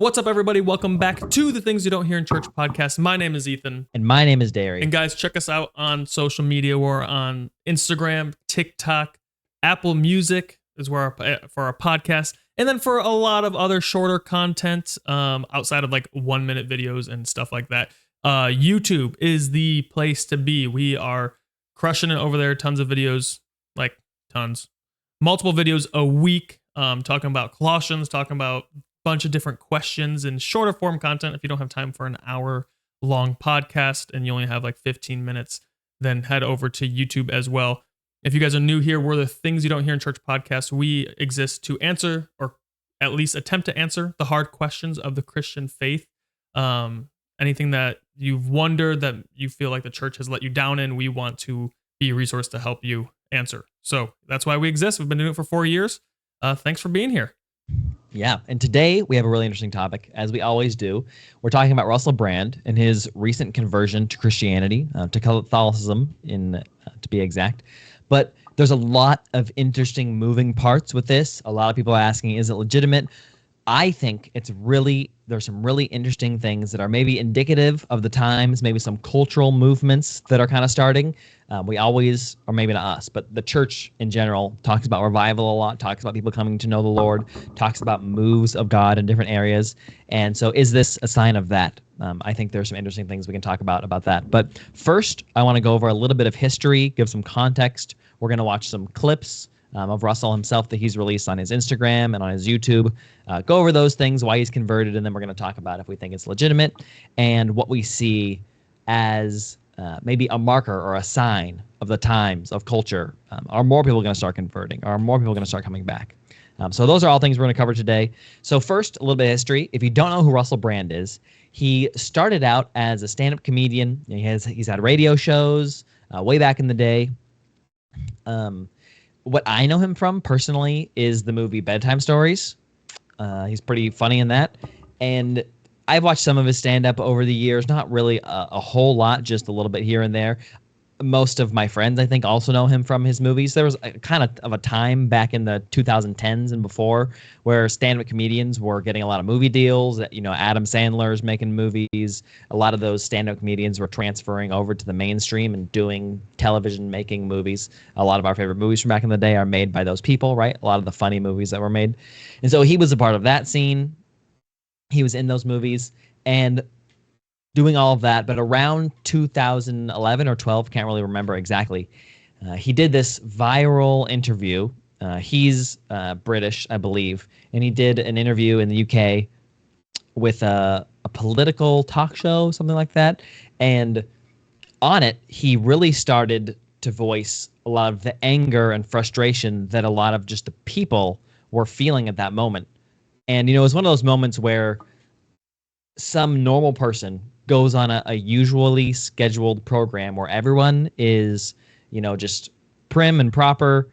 What's up, everybody? Welcome back to the Things You Don't Hear in Church podcast. My name is Ethan. And my name is Derry. And guys, check us out on social media. We're on Instagram, TikTok, Apple Music is where for our podcast. And then for a lot of other shorter content outside of like 1-minute videos and stuff like that. YouTube is the place to be. We are crushing it over there. Tons of videos, like tons. Multiple videos a week talking about Colossians, talking about bunch of different questions and shorter form content. If you don't have time for an hour long podcast and you only have like 15 minutes, then head over to YouTube as well. If you guys are new here, we're the Things You Don't Hear in Church podcast. We exist to answer, or at least attempt to answer, the hard questions of the Christian faith. Anything that you've wondered, that you feel like the church has let you down in, we want to be a resource to help you answer. So that's why we exist. We've been doing it for 4 years. Thanks for being here. Yeah, and today we have a really interesting topic, as we always do. We're talking about Russell Brand and his recent conversion to Christianity, to Catholicism, to be exact. But there's a lot of interesting moving parts with this. A lot of people are asking, is it legitimate? I think there's some really interesting things that are maybe indicative of the times, maybe some cultural movements that are kind of starting. We always, or maybe not us, but the church in general talks about revival a lot, talks about people coming to know the Lord, talks about moves of God in different areas. And so is this a sign of that? I think there's some interesting things we can talk about that. But first, I want to go over a little bit of history, give some context. We're going to watch some clips of Russell himself that he's released on his Instagram and on his YouTube. Go over those things, why he's converted, and then we're going to talk about if we think it's legitimate and what we see as maybe a marker or a sign of the times of culture. Are more people going to start converting? Are more people going to start coming back? So those are all things we're going to cover today. So first, a little bit of history. If you don't know who Russell Brand is, he started out as a stand-up comedian. He's had radio shows way back in the day. What I know him from personally is the movie Bedtime Stories. He's pretty funny in that. And I've watched some of his stand-up over the years, not really a whole lot, just a little bit here and there. Most of my friends, I think, also know him from his movies. There was kind of a time back in the 2010s and before where stand-up comedians were getting a lot of movie deals. Adam Sandler's making movies. A lot of those stand-up comedians were transferring over to the mainstream and doing television-making movies. A lot of our favorite movies from back in the day are made by those people, right? A lot of the funny movies that were made. And so he was a part of that scene. He was in those movies and doing all of that. But around 2011 or 12, can't really remember exactly, he did this viral interview. He's British, I believe, and he did an interview in the UK with a political talk show, something like that. And on it, he really started to voice a lot of the anger and frustration that a lot of just the people were feeling at that moment. And, it was one of those moments where some normal person goes on a usually scheduled program where everyone is, just prim and proper,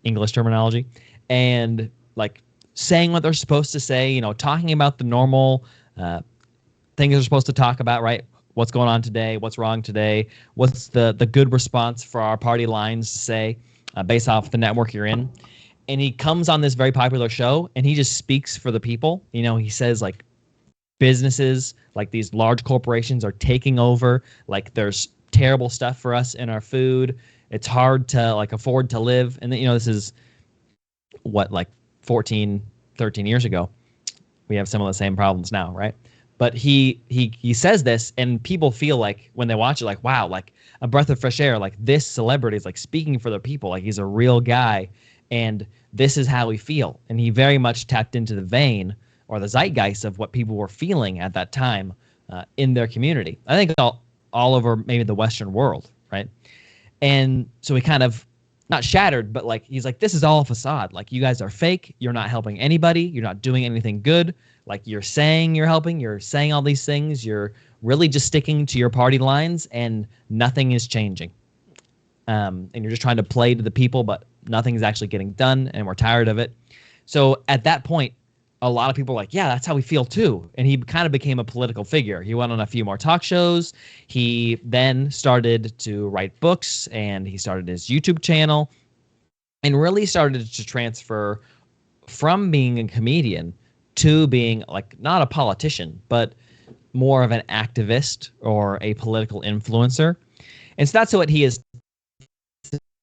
English terminology, and like saying what they're supposed to say, talking about the normal things they're supposed to talk about, right? What's going on today? What's wrong today? What's the good response for our party lines to say based off the network you're in? And he comes on this very popular show and he just speaks for the people. He says like businesses, like these large corporations are taking over. Like there's terrible stuff for us in our food. It's hard to like afford to live. And this is what, like 14, 13 years ago. We have some of the same problems now, right? But he says this and people feel like when they watch it, like, wow, like a breath of fresh air, like this celebrity is like speaking for the people. Like he's a real guy. And this is how we feel. And he very much tapped into the vein or the zeitgeist of what people were feeling at that time in their community. I think all over maybe the Western world, right? And so he kind of, not shattered, but like he's like, this is all a facade. Like you guys are fake. You're not helping anybody. You're not doing anything good. Like you're saying you're helping. You're saying all these things. You're really just sticking to your party lines and nothing is changing. And you're just trying to play to the people, but nothing's actually getting done, and we're tired of it. So at that point, a lot of people are like, yeah, that's how we feel too. And he kind of became a political figure. He went on a few more talk shows. He then started to write books, and he started his YouTube channel and really started to transfer from being a comedian to being like not a politician, but more of an activist or a political influencer. And so that's what he is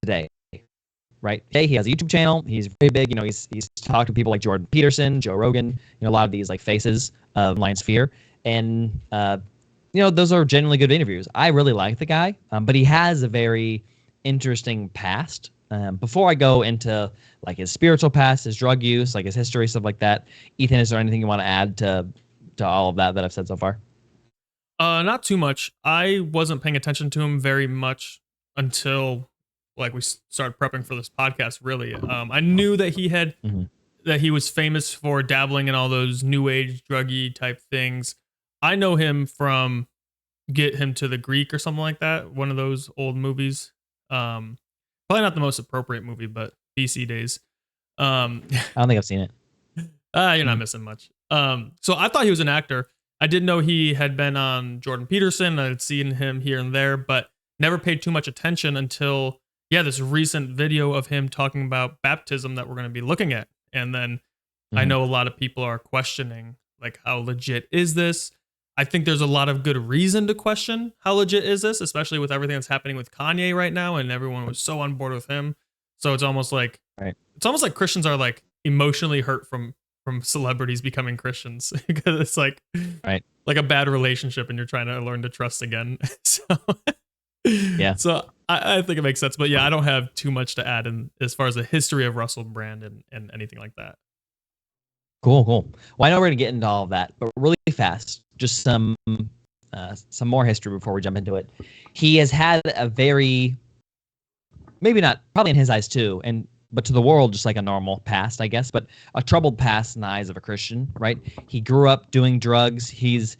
today, right? Today he has a YouTube channel. He's very big. He's talked to people like Jordan Peterson, Joe Rogan, a lot of these like faces of online sphere. And, those are genuinely good interviews. I really like the guy, but he has a very interesting past. Before I go into like his spiritual past, his drug use, like his history, stuff like that, Ethan, is there anything you want to add to all of that I've said so far? Not too much. I wasn't paying attention to him very much until like we started prepping for this podcast. Really, I knew that that he was famous for dabbling in all those new age druggy type things. I know him from Get Him to the Greek or something like that. One of those old movies. Probably not the most appropriate movie, but BC days. I don't think I've seen it. You're not missing much. So I thought he was an actor. I didn't know he had been on Jordan Peterson. I'd seen him here and there, but never paid too much attention until, this recent video of him talking about baptism that we're going to be looking at. And then I know a lot of people are questioning, like, how legit is this? I think there's a lot of good reason to question how legit is this, especially with everything that's happening with Kanye right now, and everyone was so on board with him. So it's almost like Christians are like emotionally hurt from celebrities becoming Christians because it's like a bad relationship and you're trying to learn to trust again. So I think it makes sense, but I don't have too much to add in as far as the history of Russell Brand and anything like that. Cool. Well, I know we're gonna get into all of that, but really fast, just some more history before we jump into it. He has had a very, maybe not, probably in his eyes too, but to the world, just like a normal past, I guess, but a troubled past in the eyes of a Christian, right? He grew up doing drugs. He's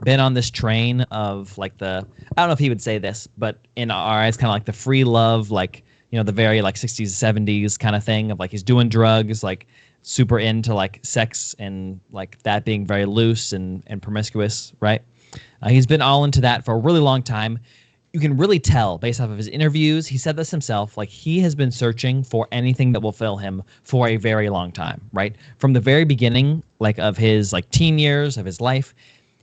been on this train of like I don't know if he would say this, but in our eyes, kind of like the free love, like, the very like 60s, 70s kind of thing of like he's doing drugs, like super into like sex and like that being very loose and promiscuous, right? He's been all into that for a really long time. You can really tell based off of his interviews. He said this himself, like he has been searching for anything that will fill him for a very long time, right? From the very beginning, like of his like teen years of his life,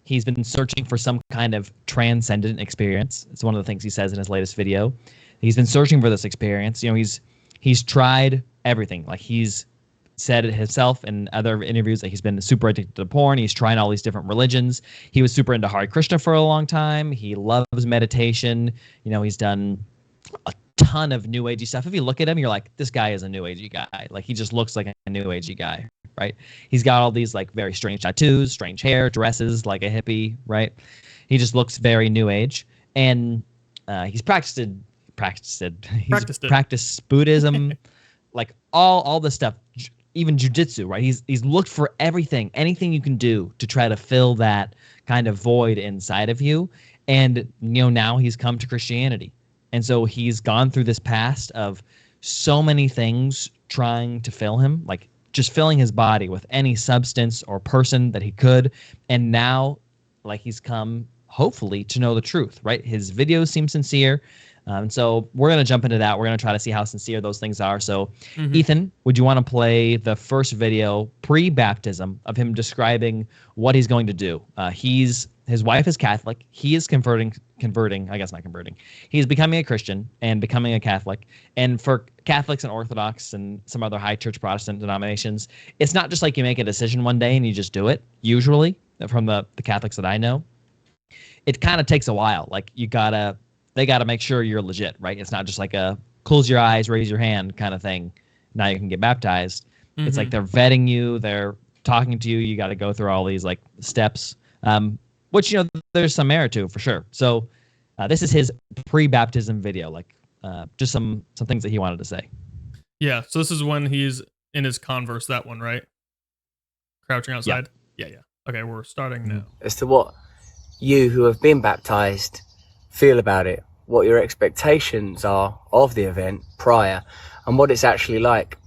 he's been searching for some kind of transcendent experience. It's one of the things he says in his latest video. He's been searching for this experience. He's tried everything. Like he's said it himself in other interviews that he's been super addicted to porn. He's trying all these different religions. He was super into Hare Krishna for a long time. He loves meditation. He's done a ton of new agey stuff. If you look at him, you're like, this guy is a new agey guy. Like he just looks like a new agey guy, right? He's got all these like very strange tattoos, strange hair, dresses like a hippie, right? He just looks very new age. And he's practiced Buddhism, like all the stuff, even jujitsu, right? He's looked for anything you can do to try to fill that kind of void inside of you. And, now he's come to Christianity. And so he's gone through this past of so many things trying to fill him, like just filling his body with any substance or person that he could. And now, like, he's come, hopefully, to know the truth, right? His videos seem sincere. And so we're going to jump into that. We're going to try to see how sincere those things are. So, Ethan, would you want to play the first video pre-baptism of him describing what he's going to do? His wife is Catholic. He is converting, I guess not converting. He's becoming a Christian and becoming a Catholic. And for Catholics and Orthodox and some other high church Protestant denominations, it's not just like you make a decision one day and you just do it, usually, from the Catholics that I know. It kind of takes a while. Like they got to make sure you're legit, right? It's not just like a close your eyes, raise your hand kind of thing. Now you can get baptized. It's like they're vetting you. They're talking to you. You got to go through all these like steps, which, there's some merit to for sure. So this is his pre-baptism video, like just some things that he wanted to say. Yeah. So this is when he's in his Converse, that one, right? Crouching outside. Yeah. Okay. We're starting now. As to what you who have been baptized feel about it, what your expectations are of the event prior, and what it's actually like.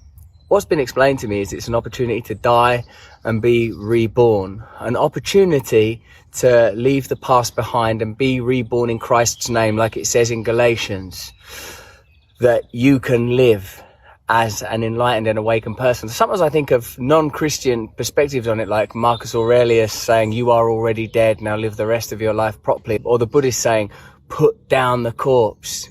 What's been explained to me is it's an opportunity to die and be reborn, an opportunity to leave the past behind and be reborn in Christ's name, like it says in Galatians, that you can live as an enlightened and awakened person. Sometimes I think of non-Christian perspectives on it, like Marcus Aurelius saying, "You are already dead, now live the rest of your life properly," or the Buddhist saying, "Put down the corpse."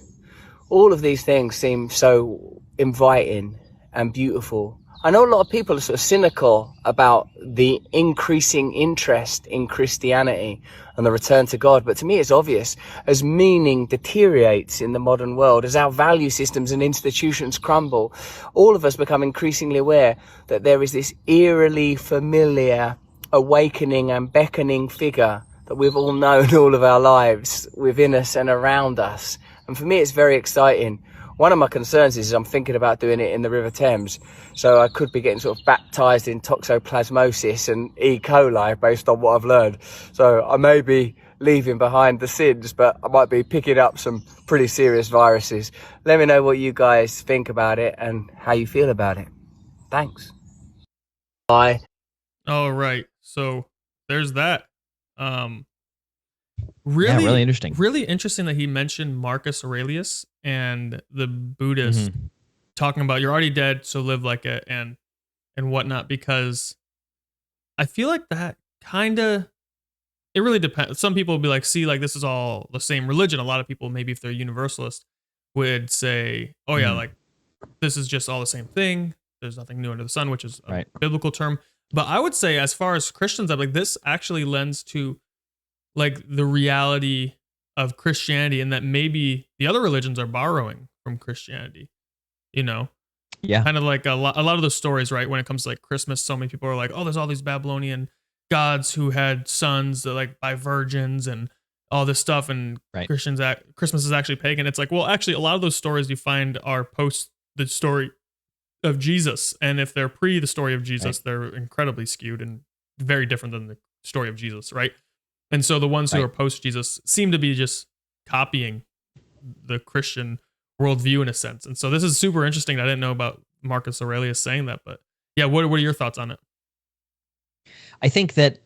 All of these things seem so inviting and beautiful. I know a lot of people are sort of cynical about the increasing interest in Christianity and the return to God, but to me it's obvious. As meaning deteriorates in the modern world, as our value systems and institutions crumble, all of us become increasingly aware that there is this eerily familiar, awakening and beckoning figure that we've all known all of our lives within us and around us. And for me it's very exciting. One of my concerns is I'm thinking about doing it in the River Thames, so I could be getting sort of baptized in toxoplasmosis and E. coli based on what I've learned. So I may be leaving behind the sins, but I might be picking up some pretty serious viruses. Let me know what you guys think about it and how you feel about it. Thanks. Bye. All right. So there's that. Really, really interesting. Really interesting that he mentioned Marcus Aurelius and the Buddhist talking about you're already dead, so live like it and whatnot, because I feel like that kind of, it really depends. Some people will be like, see, like this is all the same religion. A lot of people, maybe if they're universalist, would say, oh yeah, like this is just all the same thing. There's nothing new under the sun, which is a biblical term. But I would say, as far as Christians, I'm like, this actually lends to like the reality of Christianity, and that maybe the other religions are borrowing from Christianity, you know? Yeah. Kind of like a lot of those stories, right? When it comes to like Christmas, so many people are like, oh, there's all these Babylonian gods who had sons that like by virgins and all this stuff. And Christmas is actually pagan. It's like, well, actually a lot of those stories you find are post the story of Jesus. And if they're pre the story of Jesus, they're incredibly skewed and very different than the story of Jesus, right? And so the ones who are post Jesus seem to be just copying the Christian worldview in a sense. And so this is super interesting. I didn't know about Marcus Aurelius saying that, but yeah, what are your thoughts on it? I think that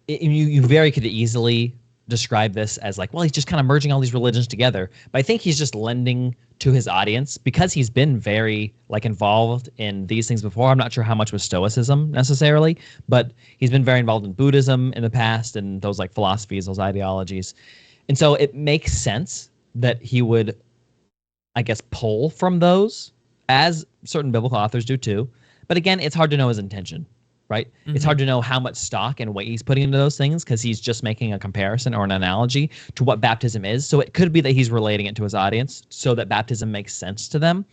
you very could easily describe this as like, well, he's just kind of merging all these religions together. But I think he's just lending to his audience because he's been very like involved in these things before. I'm not sure how much with Stoicism necessarily, but he's been very involved in Buddhism in the past and those like philosophies, those ideologies. And so it makes sense that he would, I guess, pull from those, as certain biblical authors do too. But again, it's hard to know his intention, right? It's hard to know how much stock and weight he's putting into those things because he's just making a comparison or an analogy to what baptism is. So it could be that he's relating it to his audience so that baptism makes sense to them.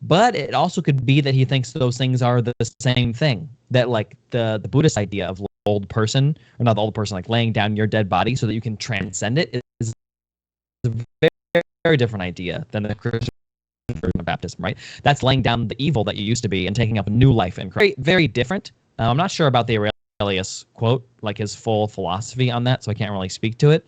But it also could be that he thinks those things are the same thing, that like the Buddhist idea of old person, or not the old person, like laying down your dead body so that you can transcend it is a very, very different idea than the Christian version of baptism, right? That's laying down the evil that you used to be and taking up a new life in Christ. Very, very different. I'm not sure about the Aurelius quote, like his full philosophy on that, so I can't really speak to it.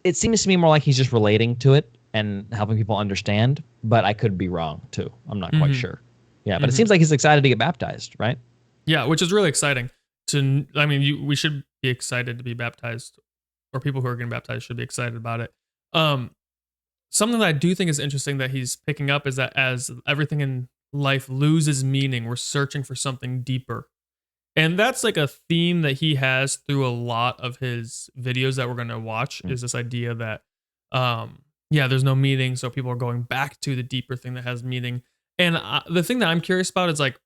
It seems to me more like he's just relating to it and helping people understand, but I could be wrong too. I'm not quite sure. Yeah, but it seems like he's excited to get baptized, right? Yeah, which is really exciting. We should be excited to be baptized, or people who are getting baptized should be excited about it. Something that I do think is interesting that he's picking up is that as everything in life loses meaning, we're searching for something deeper. And that's like a theme that he has through a lot of his videos that we're going to watch, is this idea that, there's no meaning. So people are going back to the deeper thing that has meaning. And the thing that I'm curious about is like,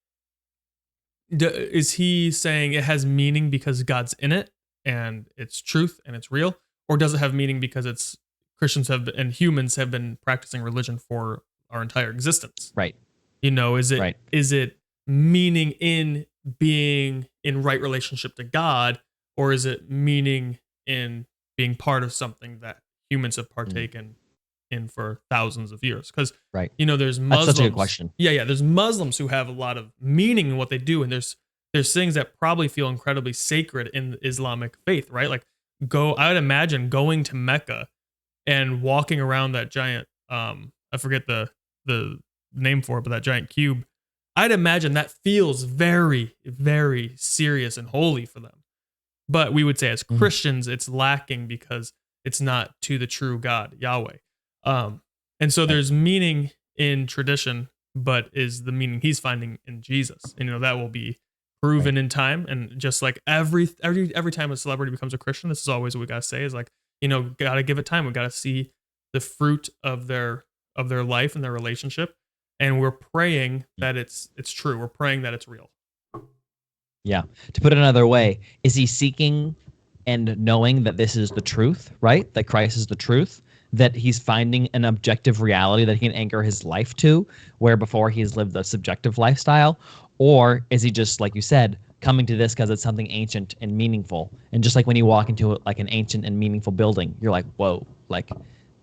is he saying it has meaning because God's in it and it's truth and it's real? Or does it have meaning because it's Christians and humans have been practicing religion for our entire existence? Right. You know, is it meaning in being in right relationship to God, or is it meaning in being part of something that humans have partaken in for thousands of years? Because there's Muslims. That's such a good question. Yeah, there's Muslims who have a lot of meaning in what they do, and there's things that probably feel incredibly sacred in the Islamic faith, right? Like I would imagine going to Mecca and walking around that giant I forget the name for it, but that giant cube. I'd imagine that feels very, very serious and holy for them. But we would say as Christians, it's lacking because it's not to the true God, Yahweh. And so there's meaning in tradition but is the meaning he's finding in Jesus. And that will be proven in time. And just like every time a celebrity becomes a Christian, this is always what we gotta say is like, gotta give it time. We gotta see the fruit of their life and their relationship. And we're praying that it's true. We're praying that it's real. Yeah. To put it another way, is he seeking and knowing that this is the truth, right? That Christ is the truth, that he's finding an objective reality that he can anchor his life to, where before he's lived a subjective lifestyle? Or is he just, like you said, coming to this because it's something ancient and meaningful? And just like when you walk into like an ancient and meaningful building, you're like, whoa, like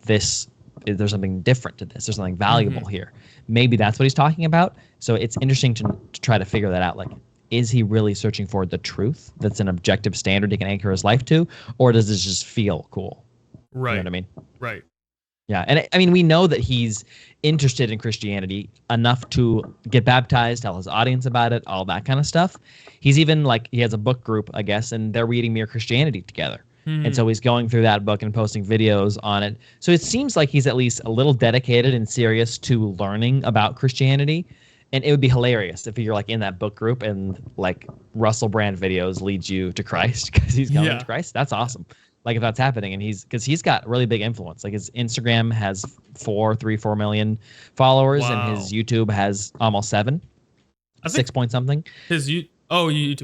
this, there's something different to this. There's something valuable here. Maybe that's what he's talking about. So it's interesting to try to figure that out. Like, is he really searching for the truth that's an objective standard he can anchor his life to? Or does this just feel cool? Right. You know what I mean? Right. Yeah. And I mean, we know that he's interested in Christianity enough to get baptized, tell his audience about it, all that kind of stuff. He's even like, he has a book group, I guess, and they're reading Mere Christianity together. And so he's going through that book and posting videos on it. So it seems like he's at least a little dedicated and serious to learning about Christianity. And it would be hilarious if you're like in that book group and like Russell Brand videos leads you to Christ because he's going to Christ. That's awesome. Like if that's happening, and because he's got really big influence. Like his Instagram has 4 million followers, and his YouTube has almost 7, 6 point something. YouTube.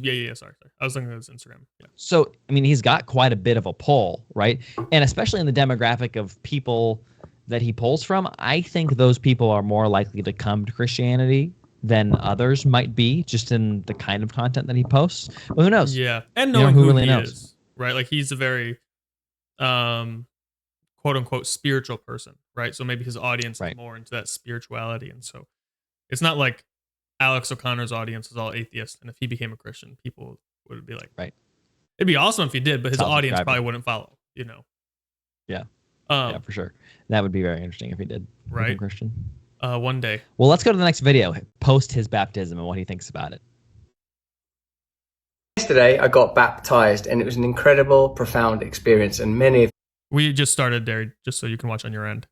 Yeah. Sorry. I was thinking of his Instagram. Yeah. So, I mean, he's got quite a bit of a pull, right? And especially in the demographic of people that he pulls from, I think those people are more likely to come to Christianity than others might be, just in the kind of content that he posts. But who knows? Yeah. And knowing who really he is, right? Like he's a very, quote unquote, spiritual person, right? So maybe his audience is more into that spirituality. And so it's not like Alex O'Connor's audience is all atheists, and if he became a Christian, people would be like, right. It'd be awesome if he did, but his audience probably wouldn't follow, Yeah. Yeah, for sure. That would be very interesting if he did become Christian. One day. Well, let's go to the next video, post his baptism and what he thinks about it. Yesterday, I got baptized, and it was an incredible, profound experience, and many of we just started there, just so you can watch on your end.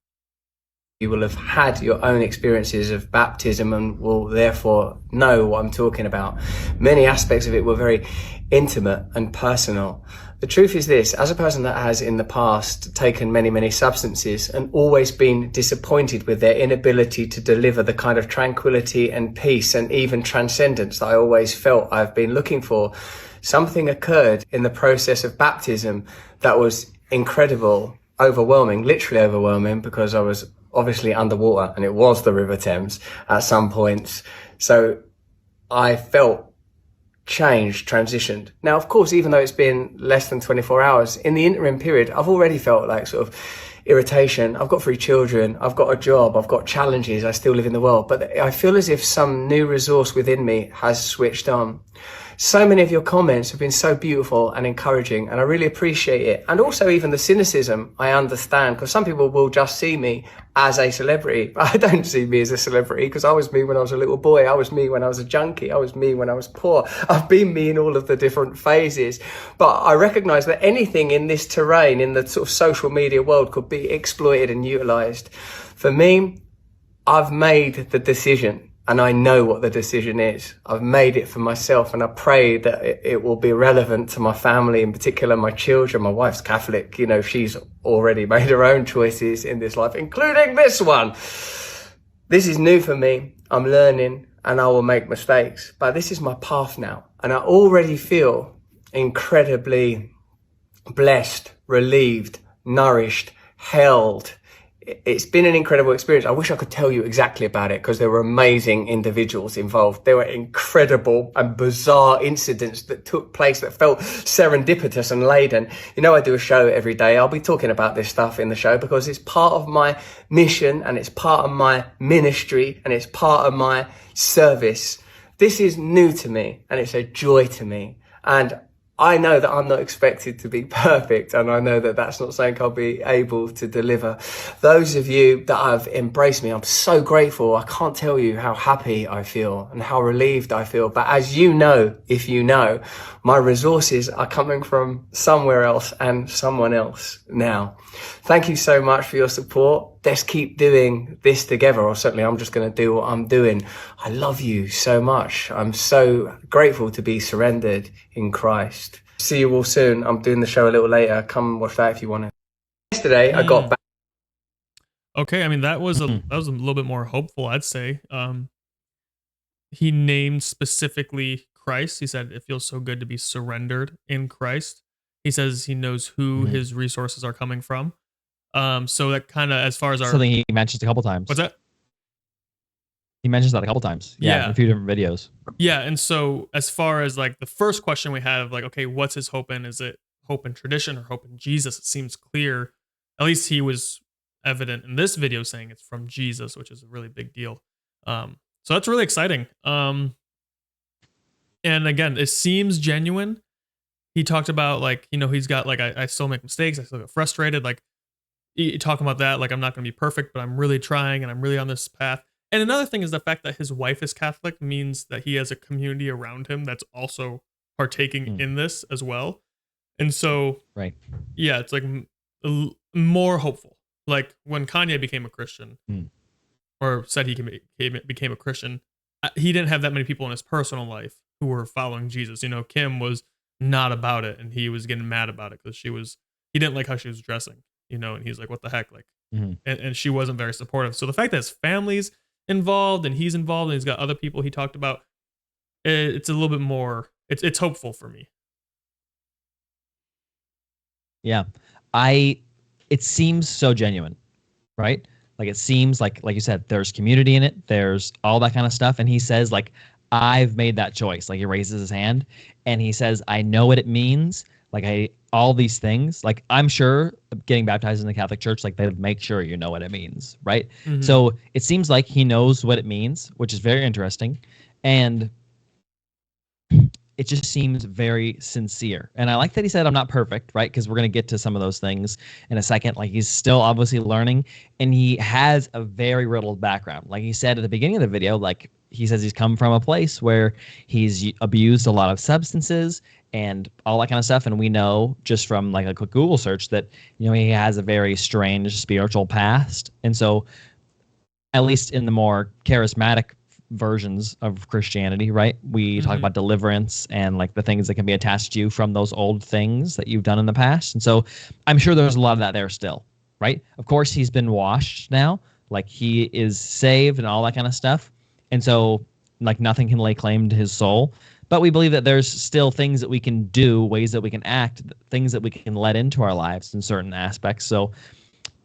You will have had your own experiences of baptism and will therefore know what I'm talking about. Many aspects of it were very intimate and personal. The truth is this: as a person that has in the past taken many substances and always been disappointed with their inability to deliver the kind of tranquility and peace and even transcendence that I always felt I've been looking for, something occurred in the process of baptism that was incredible, overwhelming, literally overwhelming, because I was obviously underwater, and it was the River Thames at some points. So I felt changed, transitioned. Now, of course, even though it's been less than 24 hours, in the interim period, I've already felt like sort of irritation. I've got 3 children. I've got a job. I've got challenges. I still live in the world. But I feel as if some new resource within me has switched on. So many of your comments have been so beautiful and encouraging, and I really appreciate it. And also even the cynicism, I understand, because some people will just see me as a celebrity. I don't see me as a celebrity because I was me when I was a little boy. I was me when I was a junkie. I was me when I was poor. I've been me in all of the different phases. But I recognize that anything in this terrain, in the sort of social media world, could be exploited and utilized. For me, I've made the decision. And I know what the decision is. I've made it for myself, and I pray that it will be relevant to my family, in particular my children. My wife's Catholic. She's already made her own choices in this life, including this one. This is new for me. I'm learning, and I will make mistakes. But this is my path now. And I already feel incredibly blessed, relieved, nourished, held. It's been an incredible experience. I wish I could tell you exactly about it, because there were amazing individuals involved. There were incredible and bizarre incidents that took place that felt serendipitous and laden. I do a show every day. I'll be talking about this stuff in the show because it's part of my mission, and it's part of my ministry, and it's part of my service. This is new to me, and it's a joy to me. And I know that I'm not expected to be perfect, and I know that that's not something I'll be able to deliver. Those of you that have embraced me, I'm so grateful. I can't tell you how happy I feel and how relieved I feel. But as you know, if you know, my resources are coming from somewhere else and someone else now. Thank you so much for your support. let's keep doing this together, or certainly I'm just going to do what I'm doing. I love you so much. I'm so grateful to be surrendered in Christ. See you all soon. I'm doing the show a little later. Come watch that if you want to. Yesterday, I got back. Okay, I mean that was a little bit more hopeful, I'd say. He named specifically Christ. He said it feels so good to be surrendered in Christ. He says he knows who his resources are coming from. So that kind of, as far as our something he mentions a couple times. What's that? He mentions that a couple times. Yeah, in a few different videos. Yeah, and so as far as like the first question we had of like, okay, what's his hope in? Is it hope in tradition or hope in Jesus? It seems clear. At least he was evident in this video saying it's from Jesus, which is a really big deal. So that's really exciting. And again, it seems genuine. He talked about like, you know, he's got like, I still make mistakes. I still get frustrated. Like talking about that, like I'm not going to be perfect, but I'm really trying and I'm really on this path. And another thing is the fact that his wife is Catholic means that he has a community around him that's also partaking in this as well. And so, right. Yeah, it's like more hopeful. Like when Kanye became a Christian or said he became a Christian, he didn't have that many people in his personal life who were following Jesus. You know, Kim was not about it and he was getting mad about it because he didn't like how she was dressing, you know, and he's like, what the heck? Like, and she wasn't very supportive. So the fact that his family's involved and he's involved and he's got other people he talked about, it's a little bit more, it's hopeful for me. Yeah. It seems so genuine, right? Like it seems like you said, there's community in it. There's all that kind of stuff. And he says like, I've made that choice. Like he raises his hand and he says, I know what it means. Like all these things, like I'm sure getting baptized in the Catholic Church, like they make sure you know what it means, right? So it seems like he knows what it means, which is very interesting. And it just seems very sincere. And I like that he said, I'm not perfect, right? Because we're going to get to some of those things in a second. Like he's still obviously learning and he has a very riddled background. Like he said at the beginning of the video, like he says he's come from a place where he's abused a lot of substances and all that kind of stuff. And we know just from like a quick Google search that, you know, he has a very strange spiritual past. And so at least in the more charismatic versions of Christianity, right? We talk about deliverance and like the things that can be attached to you from those old things that you've done in the past. And so I'm sure there's a lot of that there still, right? Of course, he's been washed now, like he is saved and all that kind of stuff. And so like nothing can lay claim to his soul. But we believe that there's still things that we can do, ways that we can act, things that we can let into our lives in certain aspects. So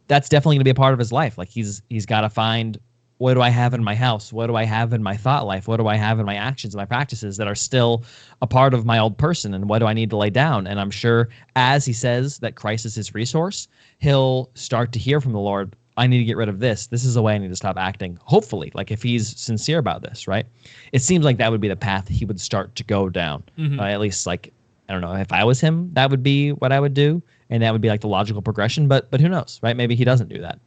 that's definitely going to be a part of his life. Like he's got to find, what do I have in my house? What do I have in my thought life? What do I have in my actions, my practices that are still a part of my old person? And what do I need to lay down? And I'm sure as he says that Christ is his resource, he'll start to hear from the Lord, I need to get rid of this. This is the way I need to stop acting. Hopefully, like if he's sincere about this, right? It seems like that would be the path he would start to go down. At least like, I don't know, if I was him, that would be what I would do. And that would be like the logical progression, but who knows, right? Maybe he doesn't do that.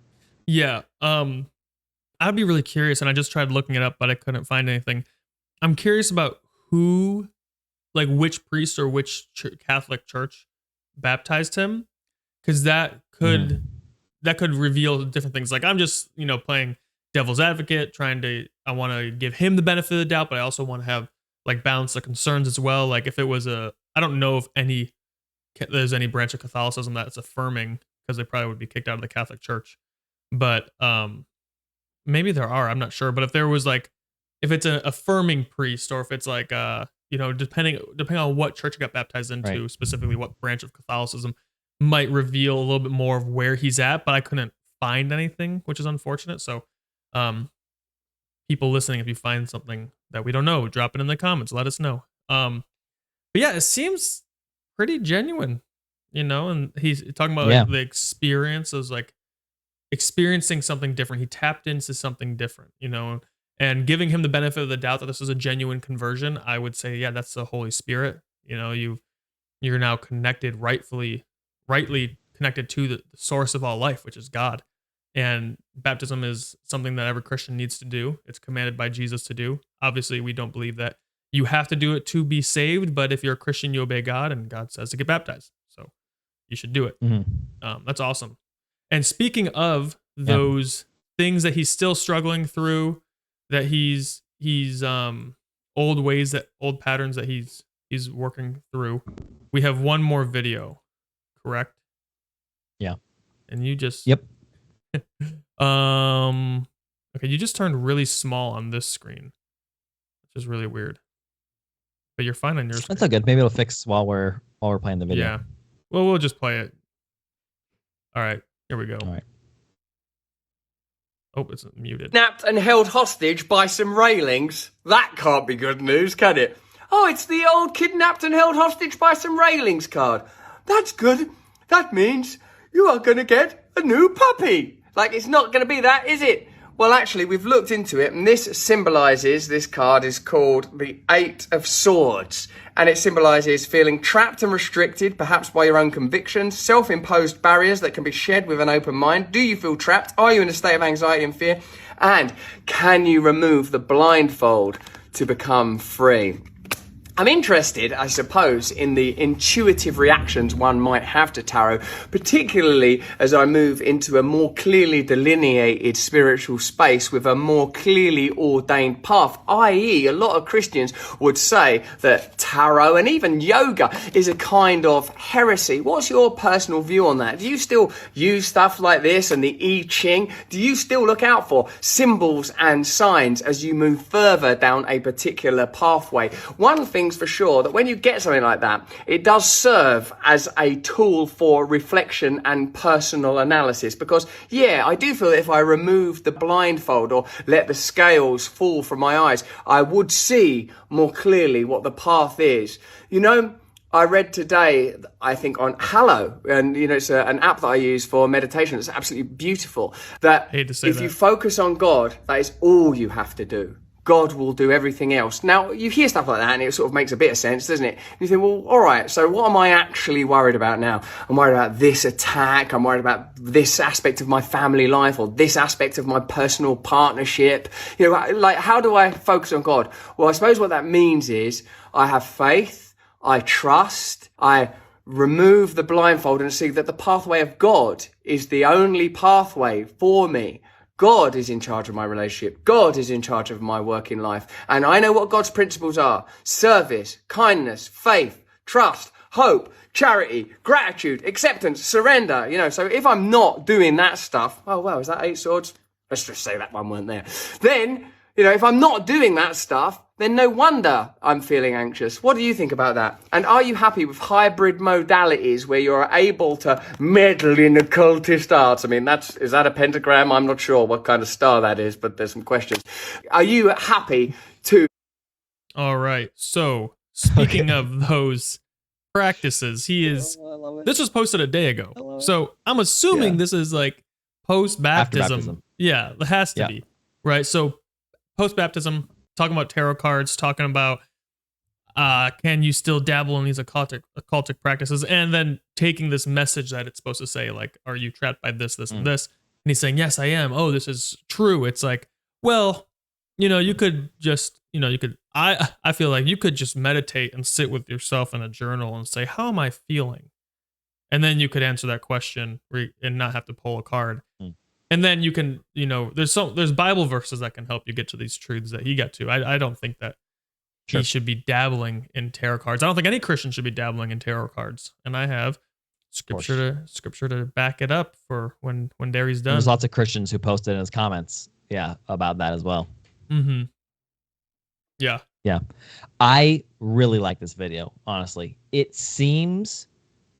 Yeah. I'd be really curious, and I just tried looking it up, but I couldn't find anything. I'm curious about who, like which priest or which Catholic church baptized him, because that could reveal different things. Like I'm just, you know, playing devil's advocate, I want to give him the benefit of the doubt, but I also want to have like balance the concerns as well. Like if it was I don't know if there's any branch of Catholicism that's affirming, because they probably would be kicked out of the Catholic Church, but maybe there are, I'm not sure. But if there was like, if it's an affirming priest, or if it's like, you know, depending on what church he got baptized into, right, specifically what branch of Catholicism, might reveal a little bit more of where he's at. But I couldn't find anything, which is unfortunate. So, people listening, if you find something that we don't know, drop it in the comments. Let us know. But yeah, it seems pretty genuine, you know. And he's talking about like, the experience is like experiencing something different. He tapped into something different, you know, and giving him the benefit of the doubt that this was a genuine conversion. I would say, yeah, that's the Holy Spirit. You know, you're now connected, rightly connected to the source of all life, which is God. And baptism is something that every Christian needs to do. It's commanded by Jesus to do. Obviously, we don't believe that you have to do it to be saved, but if you're a Christian, you obey God, and God says to get baptized. So you should do it. That's awesome. And speaking of those things that he's still struggling through, that he's old patterns that he's working through. We have one more video, correct? Yeah. And you just Yep. Okay, you just turned really small on this screen, which is really weird. But you're fine on your screen. That's all good. Maybe it'll fix while we're playing the video. Yeah. Well, we'll just play it. All right, here we go. All right. Oh, it's muted. Kidnapped and held hostage by some railings. That can't be good news, can it? Oh, it's the old kidnapped and held hostage by some railings card. That's good. That means you are going to get a new puppy. Like, it's not going to be that, is it? Well, actually, we've looked into it, and this card is called the Eight of Swords, and it symbolises feeling trapped and restricted, perhaps by your own convictions, self-imposed barriers that can be shed with an open mind. Do you feel trapped? Are you in a state of anxiety and fear? And can you remove the blindfold to become free? I'm interested, I suppose, in the intuitive reactions one might have to tarot, particularly as I move into a more clearly delineated spiritual space with a more clearly ordained path, i.e. a lot of Christians would say that tarot and even yoga is a kind of heresy. What's your personal view on that? Do you still use stuff like this and the I Ching? Do you still look out for symbols and signs as you move further down a particular pathway? One thing's for sure, that when you get something like that, it does serve as a tool for reflection and personal analysis, because I do feel that if I remove the blindfold or let the scales fall from my eyes, I would see more clearly what the path is. You know, I read today, I think, on Hallow, and it's an app that I use for meditation. It's absolutely beautiful. That if you focus on God, that is all you have to do. God will do everything else. Now, you hear stuff like that and it sort of makes a bit of sense, doesn't it? And you think, well, all right, so what am I actually worried about now? I'm worried about this attack. I'm worried about this aspect of my family life or this aspect of my personal partnership. Like, how do I focus on God? Well, I suppose what that means is I have faith, I trust, I remove the blindfold and see that the pathway of God is the only pathway for me. God is in charge of my relationship. God is in charge of my working life. And I know what God's principles are: service, kindness, faith, trust, hope, charity, gratitude, acceptance, surrender. So if I'm not doing that stuff, oh, well, is that 8 swords? Let's just say that one weren't there. Then, if I'm not doing that stuff, then no wonder I'm feeling anxious. What do you think about that? And are you happy with hybrid modalities where you're able to meddle in occultist arts? I mean, is that a pentagram? I'm not sure what kind of star that is, but there's some questions. Are you happy to... All right. So, speaking of those practices, this was posted a day ago. So, I'm assuming this is like post-baptism. Yeah, it has to be. Right? So, post-baptism, talking about tarot cards, talking about can you still dabble in these occultic practices, and then taking this message that it's supposed to say, like, are you trapped by this, and this? And he's saying, yes, I am. Oh, this is true. It's like, well, you could just, I feel like you could just meditate and sit with yourself in a journal and say, how am I feeling? And then you could answer that question and not have to pull a card. And then you can, there's Bible verses that can help you get to these truths that he got to. I don't think that he should be dabbling in tarot cards. I don't think any Christian should be dabbling in tarot cards. And I have scripture to back it up for when Derry's done. There's lots of Christians who posted in his comments, about that as well. Mm-hmm. Yeah. Yeah. I really like this video, honestly. It seems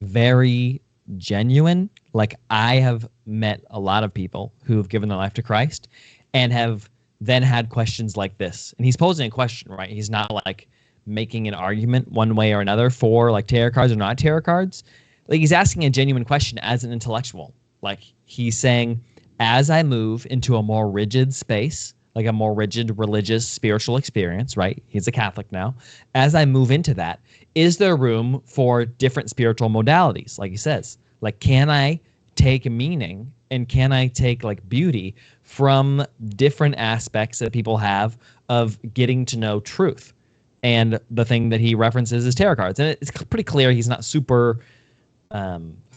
very genuine. Like, I have met a lot of people who have given their life to Christ and have then had questions like this. And he's posing a question, right? He's not like making an argument one way or another for like tarot cards or not tarot cards. Like, he's asking a genuine question as an intellectual. Like, he's saying, as I move into a more rigid space, like a more rigid religious spiritual experience, right? He's a Catholic now. As I move into that, is there room for different spiritual modalities? Like he says, like, can I take meaning and can I take like beauty from different aspects that people have of getting to know truth? And the thing that he references is tarot cards. And it's pretty clear he's not super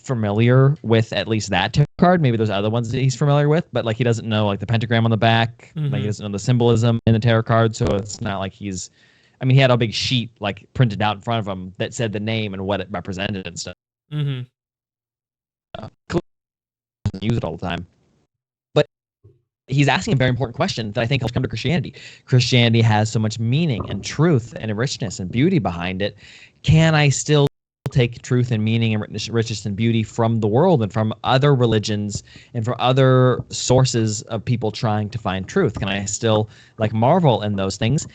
familiar with at least that tarot card. Maybe there's other ones that he's familiar with, but like he doesn't know like the pentagram on the back. Like he doesn't know the symbolism in the tarot card. So it's not like he's, I mean, he had a big sheet like printed out in front of him that said the name and what it represented and stuff. Use it all the time. But he's asking a very important question that I think helps come to Christianity. Christianity has so much meaning and truth and richness and beauty behind it. Can I still take truth and meaning and richness and beauty from the world and from other religions and from other sources of people trying to find truth? Can I still like marvel in those things?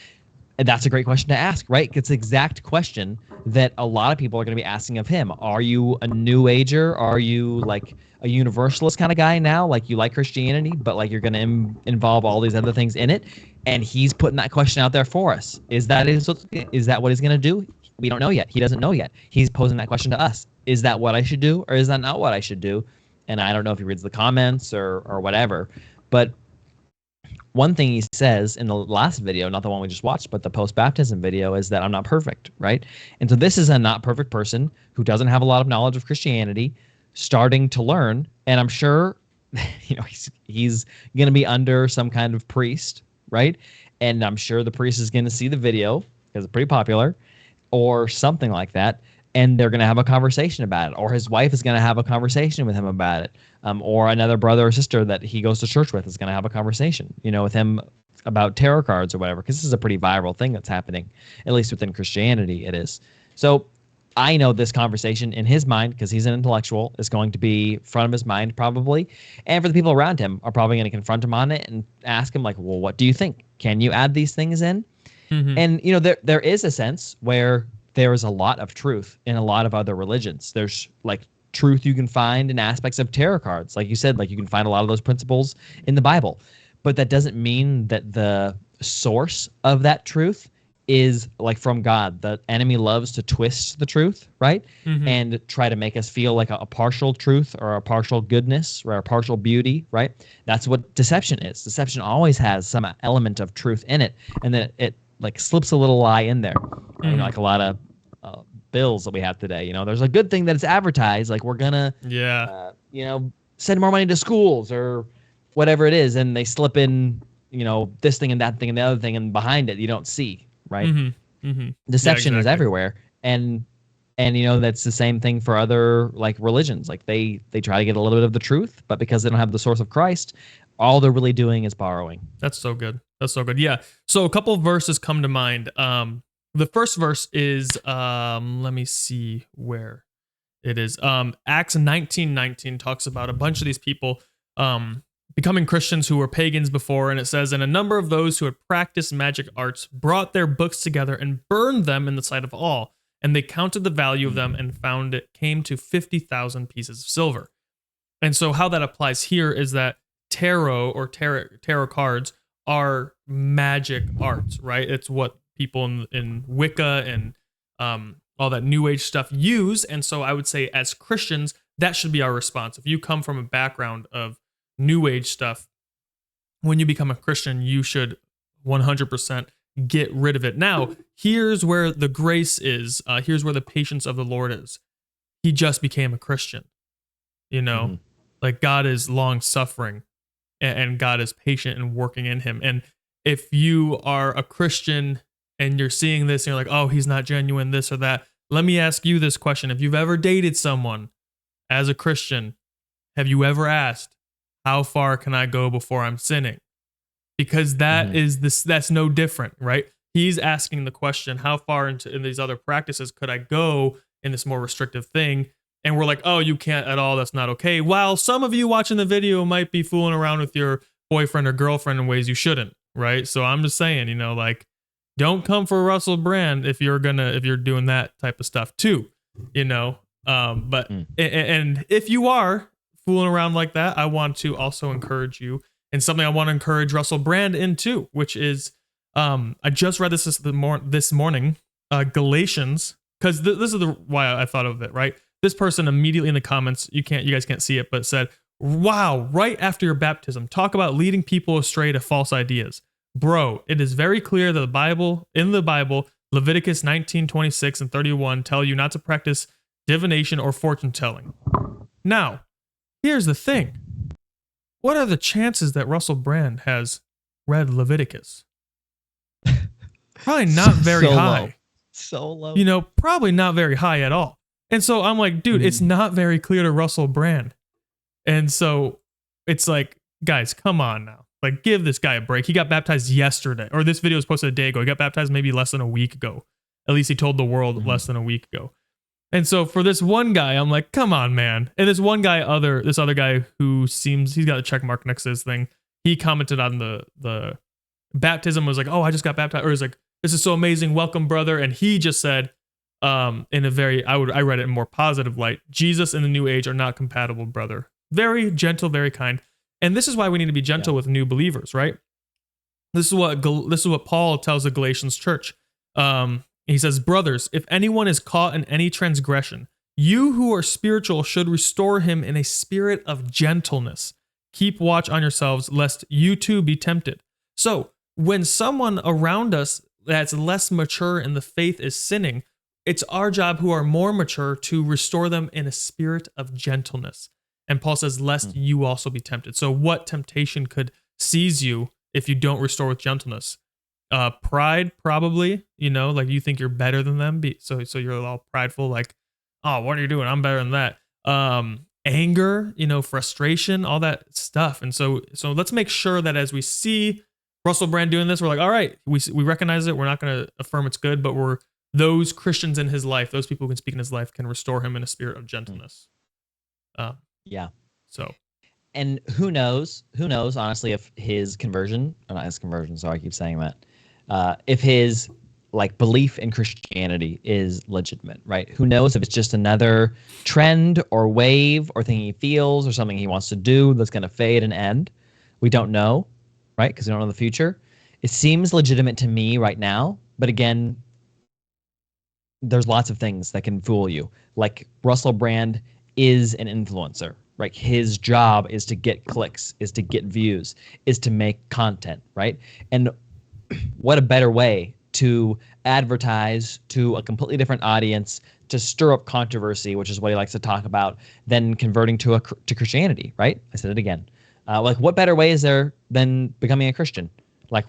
And that's a great question to ask, right? It's the exact question that a lot of people are going to be asking of him. Are you a New Ager? Are you like a universalist kind of guy now? Like you like Christianity, but like you're going to involve all these other things in it? And he's putting that question out there for us. Is that what he's going to do? We don't know yet. He doesn't know yet. He's posing that question to us. Is that what I should do, or is that not what I should do? And I don't know if he reads the comments or whatever. But one thing he says in the last video, not the one we just watched, but the post-baptism video, is that I'm not perfect, right? And so this is a not perfect person who doesn't have a lot of knowledge of Christianity, starting to learn. And I'm sure, he's going to be under some kind of priest, right? And I'm sure the priest is going to see the video because it's pretty popular, or something like that, and they're going to have a conversation about it, or his wife is going to have a conversation with him about it, or another brother or sister that he goes to church with is going to have a conversation, with him about tarot cards or whatever, because this is a pretty viral thing that's happening, at least within Christianity it is. So I know this conversation in his mind, because he's an intellectual, is going to be front of his mind probably, and for the people around him are probably going to confront him on it and ask him like, well, what do you think? Can you add these things in? And, there is a sense where there is a lot of truth in a lot of other religions. There's like truth you can find in aspects of tarot cards. Like you said, like you can find a lot of those principles in the Bible. But that doesn't mean that the source of that truth is like from God. The enemy loves to twist the truth, right? And try to make us feel like a partial truth or a partial goodness or a partial beauty, right? That's what deception is. Deception always has some element of truth in it. And then it like slips a little lie in there, like a lot of bills that we have today. There's a good thing that it's advertised, like we're gonna, send more money to schools or whatever it is, and they slip in, this thing and that thing and the other thing, and behind it you don't see, right? Deception is everywhere, and that's the same thing for other like religions. Like they try to get a little bit of the truth, but because they don't have the source of Christ, all they're really doing is borrowing. That's so good. Yeah. So a couple of verses come to mind. The first verse is, let me see where it is. Acts 19:19 talks about a bunch of these people becoming Christians who were pagans before. And it says, and a number of those who had practiced magic arts brought their books together and burned them in the sight of all. And they counted the value of them and found it came to 50,000 pieces of silver. And so how that applies here is that tarot cards are magic arts, right? It's what people in Wicca and all that New Age stuff use. And so I would say as Christians, that should be our response. If you come from a background of New Age stuff, when you become a Christian, you should 100% get rid of it. Now, here's where the grace is. Here's where the patience of the Lord is. He just became a Christian, like God is long suffering. And God is patient and working in him. And if you are a Christian and you're seeing this and you're like, oh, he's not genuine, this or that, let me ask you this question. If you've ever dated someone as a Christian, have you ever asked, how far can I go before I'm sinning? Because that's no different, right? He's asking the question, how far in these other practices could I go in this more restrictive thing? And we're like, oh, you can't at all. That's not okay. While some of you watching the video might be fooling around with your boyfriend or girlfriend in ways you shouldn't, right? So I'm just saying, like, don't come for Russell Brand if you're doing that type of stuff too, But and if you are fooling around like that, I want to also encourage you, and something I want to encourage Russell Brand in too, which is, I just read this this morning, Galatians, because this is why I thought of it, right? This person immediately in the comments, you guys can't see it, but said, wow, right after your baptism, talk about leading people astray to false ideas. Bro, it is very clear that in the Bible, Leviticus 19:26 and 31 tell you not to practice divination, or fortune telling. Now, here's the thing. What are the chances that Russell Brand has read Leviticus? Probably not very high. Low. So low. You know, probably not very high at all. And so I'm like, dude, it's not very clear to Russell Brand. And so it's like, guys, come on now. Like, give this guy a break. He got baptized yesterday, or this video was posted a day ago. He got baptized maybe less than a week ago. At least he told the world less than a week ago. And so for this one guy, I'm like, come on, man. And this other guy who seems, he's got a check mark next to his thing. He commented on the baptism, was like, oh, I just got baptized. Or he's like, this is so amazing. Welcome, brother. And he just said, in a very, I read it in more positive light, Jesus and the new age are not compatible, brother. Very gentle, very kind. And this is why we need to be gentle with new believers, right? This is what Paul tells the Galatians church. He says, brothers, if anyone is caught in any transgression, you who are spiritual should restore him in a spirit of gentleness. Keep watch on yourselves, lest you too be tempted. So when someone around us that's less mature in the faith is sinning, it's our job who are more mature to restore them in a spirit of gentleness. And Paul says, lest you also be tempted. So what temptation could seize you if you don't restore with gentleness? Pride, probably, you know, like you think you're better than them. So you're all prideful, like, oh, what are you doing? I'm better than that. Anger, you know, frustration, all that stuff. And so let's make sure that as we see Russell Brand doing this, we're like, all right, we recognize it. We're not going to affirm it's good, but those Christians in his life, those people who can speak in his life, can restore him in a spirit of gentleness. Yeah. So, and who knows, honestly, if his conversion, or not his conversion, sorry, I keep saying that, if his like belief in Christianity is legitimate, right? Who knows if it's just another trend or wave or thing he feels or something he wants to do that's going to fade and end. We don't know, right? Because we don't know the future. It seems legitimate to me right now, but again, there's lots of things that can fool you. Like Russell Brand is an influencer, right? His job is to get clicks, is to get views, is to make content, right? And what a better way to advertise to a completely different audience, to stir up controversy, which is what he likes to talk about, than converting to Christianity, right? I said it again. Like, what better way is there than becoming a Christian? Like,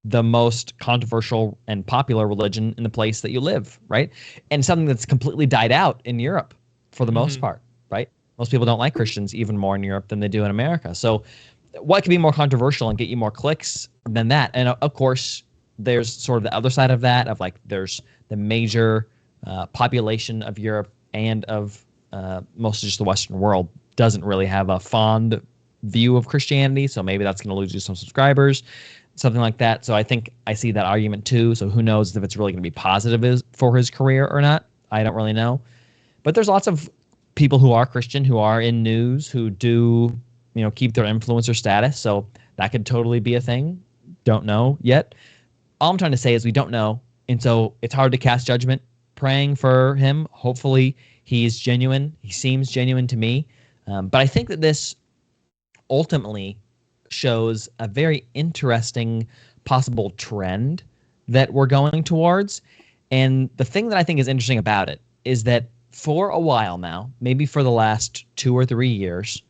the most controversial and popular religion in the place that you live, right? And something that's completely died out in Europe for the most part, right? Most people don't like Christians even more in Europe than they do in America. So what could be more controversial and get you more clicks than that? And of course, there's sort of the other side of that, of like, there's the major population of Europe and of most of just the Western world doesn't really have a fond view of Christianity. So maybe that's going to lose you some subscribers, something like that. So I think I see that argument too. So who knows if it's really going to be positive for his career or not? I don't really know. But there's lots of people who are Christian, who are in news, who do, you know, keep their influencer status. So that could totally be a thing. Don't know yet. All I'm trying to say is we don't know. And so it's hard to cast judgment. Praying for him. Hopefully he's genuine. He seems genuine to me. But I think that this ultimately shows a very interesting possible trend that we're going towards. And the thing that I think is interesting about it is that for a while now, maybe for the last 2 or 3 years,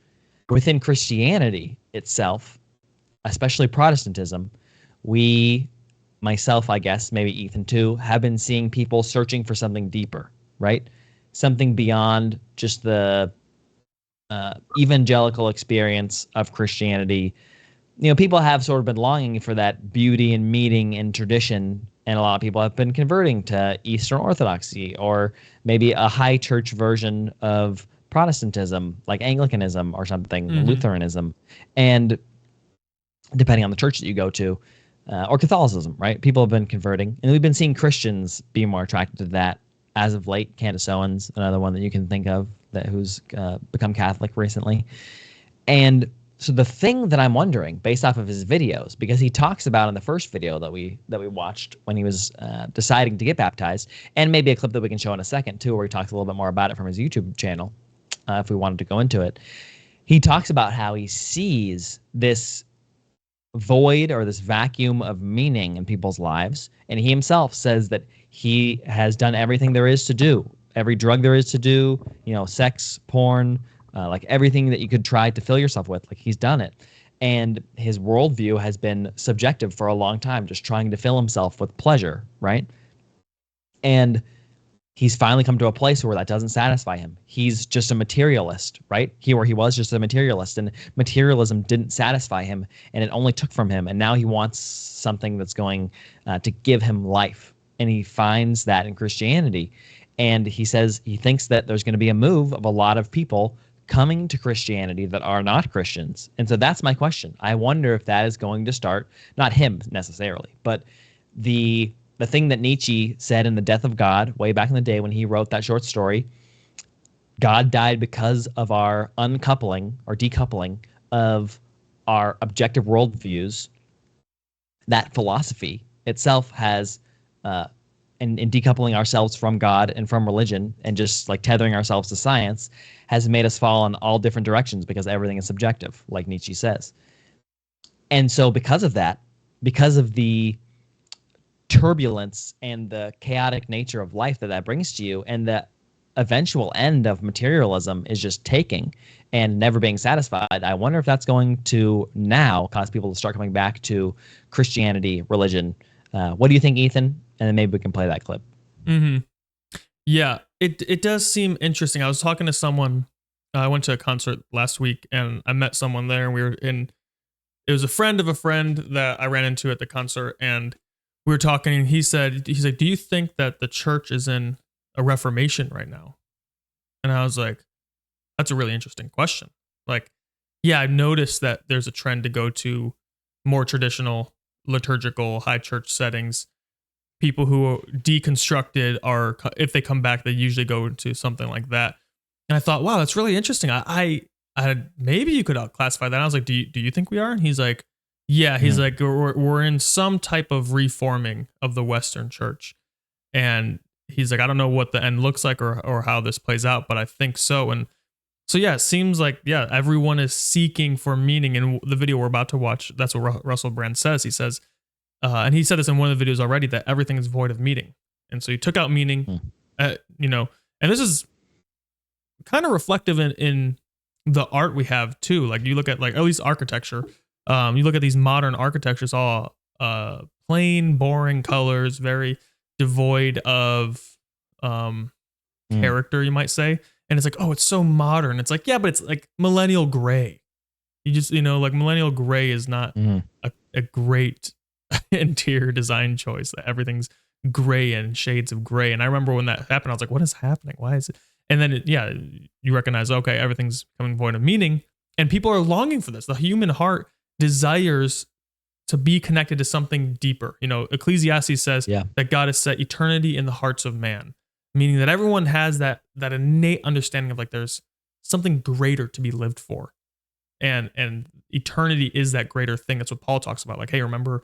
within Christianity itself, especially Protestantism, we, myself, I guess, maybe Ethan too, have been seeing people searching for something deeper, right? Something beyond just the evangelical experience of Christianity. You know, people have sort of been longing for that beauty and meaning and tradition, and a lot of people have been converting to Eastern Orthodoxy or maybe a high church version of Protestantism, like Anglicanism or something, Lutheranism, and depending on the church that you go to, or Catholicism, right? People have been converting, and we've been seeing Christians be more attracted to that as of late. Candace Owens, another one that you can think of who's become Catholic recently. And so the thing that I'm wondering, based off of his videos, because he talks about in the first video that we watched when he was deciding to get baptized, and maybe a clip that we can show in a second too, where he talks a little bit more about it from his YouTube channel, if we wanted to go into it. He talks about how he sees this void or this vacuum of meaning in people's lives, and he himself says that he has done everything there is to do every drug there is to do, sex, porn, like everything that you could try to fill yourself with. Like he's done it. And his worldview has been subjective for a long time, just trying to fill himself with pleasure, right? And he's finally come to a place where that doesn't satisfy him. He's just a materialist, right? He was just a materialist, and materialism didn't satisfy him, and it only took from him. And now he wants something that's going to give him life. And he finds that in Christianity. And he says he thinks that there's going to be a move of a lot of people coming to Christianity that are not Christians. And so that's my question. I wonder if that is going to start, not him necessarily, but the thing that Nietzsche said in The Death of God way back in the day when he wrote that short story. God died because of our uncoupling or decoupling of our objective worldviews. That philosophy itself has, in decoupling ourselves from God and from religion and just like tethering ourselves to science, has made us fall in all different directions because everything is subjective, like Nietzsche says. And so because of that, because of the turbulence and the chaotic nature of life that brings to you, and the eventual end of materialism is just taking and never being satisfied, I wonder if that's going to now cause people to start coming back to Christianity, religion. What do you think, Ethan? And then maybe we can play that clip. Mm-hmm. Yeah, it does seem interesting. I was talking to someone. I went to a concert last week, and I met someone there, and we were in. It was a friend of a friend that I ran into at the concert, and we were talking. And he's like, "Do you think that the church is in a reformation right now?" And I was like, "That's a really interesting question." Like, yeah, I've noticed that there's a trend to go to more traditional liturgical high church settings. People who are deconstructed are, if they come back, they usually go to something like that. And I thought, wow, that's really interesting. I maybe you could classify that. I was like, do you think we are? And he's like, yeah. He's like, we're in some type of reforming of the Western church. And he's like, I don't know what the end looks like or how this plays out, but I think so. And so, yeah, it seems like, yeah, everyone is seeking for meaning. In the video we're about to watch, that's what Russell Brand says. He says, and he said this in one of the videos already, that everything is void of meaning. And so he took out meaning, and this is kind of reflective in the art we have too. Like you look at at least architecture, you look at these modern architectures, all plain, boring colors, very devoid of character, you might say. And it's like, oh, it's so modern. It's like, yeah, but it's like millennial gray. You just, like millennial gray is not a great interior design choice. That everything's gray and shades of gray. And I remember when that happened, I was like, what is happening? Why is it? And then you recognize, okay, everything's coming void of meaning, and people are longing for this. The human heart desires to be connected to something deeper. Ecclesiastes says that God has set eternity in the hearts of man, meaning that everyone has that innate understanding of like there's something greater to be lived for, and eternity is that greater thing. That's what Paul talks about. Like, hey, remember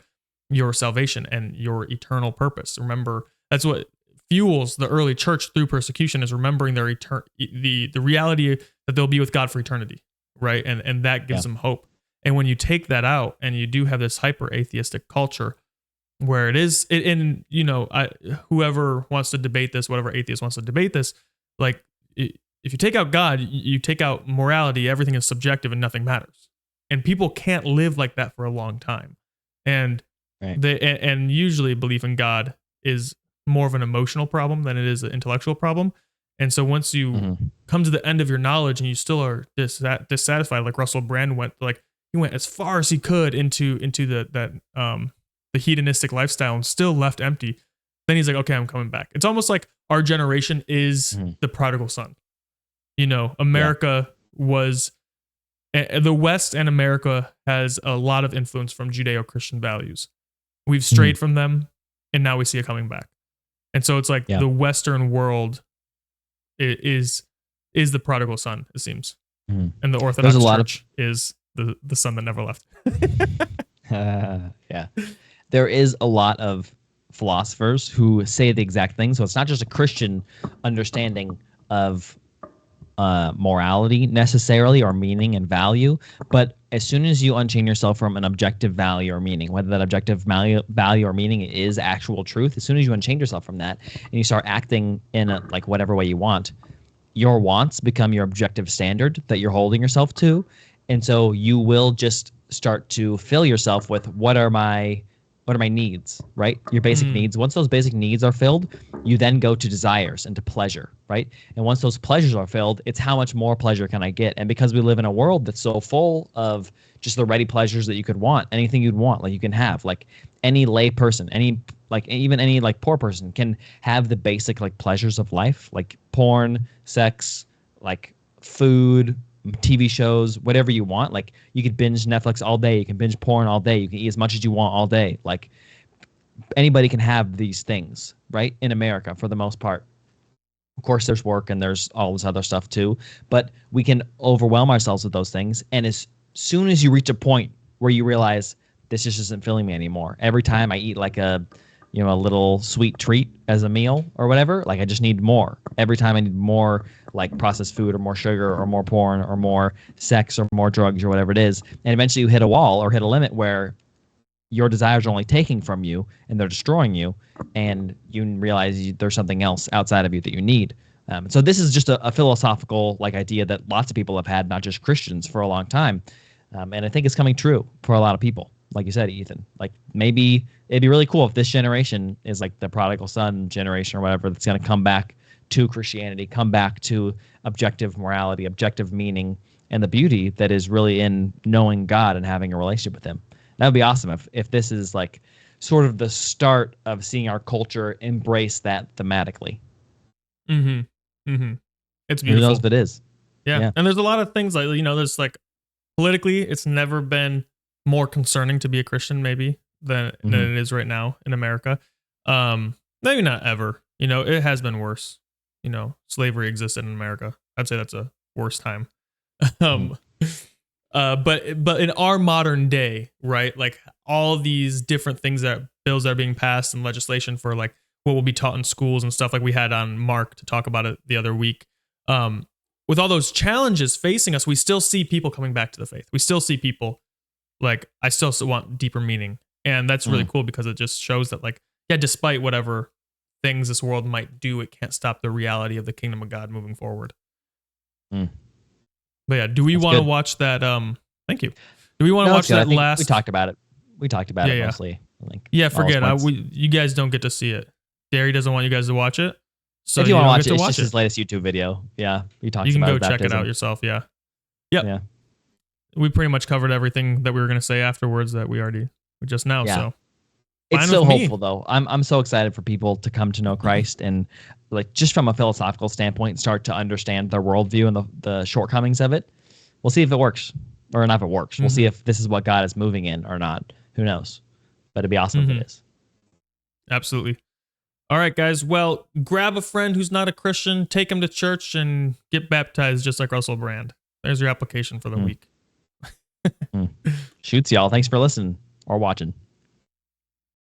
your salvation and your eternal purpose. Remember, that's what fuels the early church through persecution, is remembering their the reality that they'll be with God for eternity, right? And that gives them hope. And when you take that out, and you do have this hyper atheistic culture where it is, whoever wants to debate this, whatever atheist wants to debate this, like if you take out God, you take out morality, everything is subjective and nothing matters. And people can't live like that for a long time. And and usually belief in God is more of an emotional problem than it is an intellectual problem. And so once you come to the end of your knowledge and you still are dissatisfied, like Russell Brand went, he went as far as he could into the hedonistic lifestyle and still left empty. Then he's like, okay, I'm coming back. It's almost like our generation is the prodigal son. America was, the West and America has a lot of influence from Judeo-Christian values. We've strayed from them, and now we see it coming back. And so it's like the Western world is the prodigal son, it seems. And the Orthodox Church is the son that never left. There is a lot of philosophers who say the exact thing. So it's not just a Christian understanding of morality necessarily, or meaning and value. But as soon as you unchain yourself from an objective value or meaning, whether that objective value or meaning is actual truth, as soon as you unchain yourself from that and you start acting in a, like whatever way you want, your wants become your objective standard that you're holding yourself to. And so you will just start to fill yourself with what are my needs, right? Your basic needs. Once those basic needs are filled, you then go to desires and to pleasure, right? And once those pleasures are filled, it's how much more pleasure can I get? And because we live in a world that's so full of just the ready pleasures that you could want, anything you'd want, like you can have, like any lay person, even any like poor person can have the basic like pleasures of life, like porn, sex, like food, TV shows, whatever you want. Like you could binge Netflix all day, you can binge porn all day, you can eat as much as you want all day. Like anybody can have these things, right? In America, for the most part. Of course, there's work and there's all this other stuff too, but we can overwhelm ourselves with those things. And as soon as you reach a point where you realize this just isn't filling me anymore, every time I eat like a little sweet treat as a meal or whatever, like I just need more. Every time I need more like processed food or more sugar or more porn or more sex or more drugs or whatever it is. And eventually you hit a wall or hit a limit where your desires are only taking from you and they're destroying you, and you realize there's something else outside of you that you need. So this is just a philosophical like idea that lots of people have had, not just Christians, for a long time. And I think it's coming true for a lot of people. Like you said, Ethan, like maybe it'd be really cool if this generation is like the prodigal son generation or whatever, that's going to come back to Christianity, come back to objective morality, objective meaning, and the beauty that is really in knowing God and having a relationship with him. That would be awesome if this is like sort of the start of seeing our culture embrace that thematically. Mm-hmm. Mm-hmm. It's beautiful. Who knows if it is? Yeah. And there's a lot of things like, there's like politically, it's never been more concerning to be a Christian maybe than it is right now in America. Maybe not ever, it has been worse. Slavery existed in America. I'd say that's a worse time. But in our modern day, right? Like all these different things bills that are being passed and legislation for like what will be taught in schools and stuff, like we had on Mark to talk about it the other week. With all those challenges facing us, we still see people coming back to the faith. We still see people like, I still want deeper meaning. And that's really cool because it just shows that like, yeah, despite whatever things this world might do, it can't stop the reality of the kingdom of God moving forward. But yeah, do we want to watch that? Thank you. Do we want to watch that last? We talked about it. We talked about it mostly. Forget it. You guys don't get to see it. Gary doesn't want you guys to watch it. So if you want to watch it, it's just his latest YouTube video. Yeah, he talks about it. You can go check it out yourself. Yeah. Yep. Yeah. We pretty much covered everything that we were going to say afterwards that we just now. Yeah. So it's so hopeful though. I'm so excited for people to come to know Christ and like just from a philosophical standpoint, start to understand their worldview and the shortcomings of it. We'll see if it works or not if it works. We'll see if this is what God is moving in or not. Who knows? But it'd be awesome if it is. Absolutely. All right, guys. Well, grab a friend who's not a Christian, take him to church and get baptized just like Russell Brand. There's your application for the week. Shoots, y'all. Thanks for listening or watching.